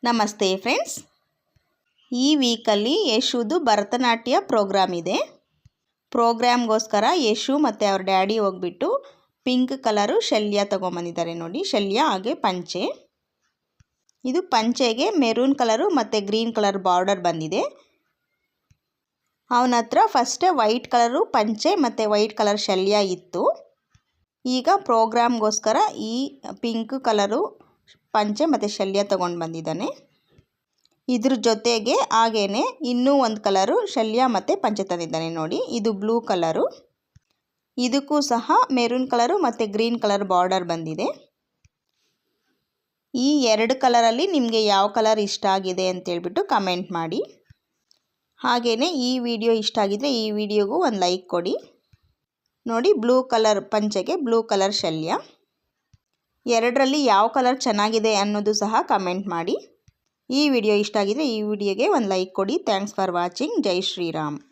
ನಮಸ್ತೆ ಫ್ರೆಂಡ್ಸ್, ಈ ವೀಕಲ್ಲಿ ಯಶುದು ಭರತನಾಟ್ಯ ಪ್ರೋಗ್ರಾಮ್ ಇದೆ. ಪ್ರೋಗ್ರಾಮ್ಗೋಸ್ಕರ ಯಶು ಮತ್ತು ಅವ್ರ ಡ್ಯಾಡಿ ಹೋಗ್ಬಿಟ್ಟು ಪಿಂಕ್ ಕಲರು ಶಲ್ಯ ತೊಗೊಂಬಂದಿದ್ದಾರೆ. ನೋಡಿ, ಶಲ್ಯ ಹಾಗೆ ಪಂಚೆ. ಇದು ಪಂಚೆಗೆ ಮೆರೂನ್ ಕಲರು ಮತ್ತು ಗ್ರೀನ್ ಕಲರ್ ಬಾರ್ಡರ್ ಬಂದಿದೆ. ಅವನ ಹತ್ರ ಫಸ್ಟೇ ವೈಟ್ ಕಲರು ಪಂಚೆ ಮತ್ತು ವೈಟ್ ಕಲರ್ ಶಲ್ಯ ಇತ್ತು. ಈಗ ಪ್ರೋಗ್ರಾಮ್ಗೋಸ್ಕರ ಈ ಪಿಂಕ್ ಕಲರು ಪಂಚೆ ಮತ್ತು ಶಲ್ಯ ತೊಗೊಂಡು ಬಂದಿದ್ದಾನೆ. ಇದ್ರ ಜೊತೆಗೆ ಹಾಗೇನೆ ಇನ್ನೂ ಒಂದು ಕಲರು ಶಲ್ಯ ಮತ್ತು ಪಂಚೆ ತಂದಿದ್ದಾನೆ. ನೋಡಿ, ಇದು ಬ್ಲೂ ಕಲರು. ಇದಕ್ಕೂ ಸಹ ಮೆರೂನ್ ಕಲರು ಮತ್ತು ಗ್ರೀನ್ ಕಲರ್ ಬಾರ್ಡರ್ ಬಂದಿದೆ. ಈ ಎರಡು ಕಲರಲ್ಲಿ ನಿಮಗೆ ಯಾವ ಕಲರ್ ಇಷ್ಟ ಆಗಿದೆ ಅಂತೇಳ್ಬಿಟ್ಟು ಕಮೆಂಟ್ ಮಾಡಿ. ಹಾಗೆಯೇ ಈ ವಿಡಿಯೋ ಇಷ್ಟ ಆಗಿದ್ರೆ ಈ ವಿಡಿಯೋಗೂ ಒಂದು ಲೈಕ್ ಕೊಡಿ. ನೋಡಿ, ಬ್ಲೂ ಕಲರ್ ಪಂಚೆಗೆ ಬ್ಲೂ ಕಲರ್ ಶಲ್ಯ. ಎರಡರಲ್ಲಿ ಯಾವ ಕಲರ್ ಚೆನ್ನಾಗಿದೆ ಅನ್ನೋದು ಸಹ ಕಮೆಂಟ್ ಮಾಡಿ. ಈ ವಿಡಿಯೋ ಇಷ್ಟ ಆಗಿದ್ರೆ ಈ ವಿಡಿಯೋಗೆ ಒಂದು ಲೈಕ್ ಕೊಡಿ. Thanks for watching. ಜೈ ಶ್ರೀರಾಮ್.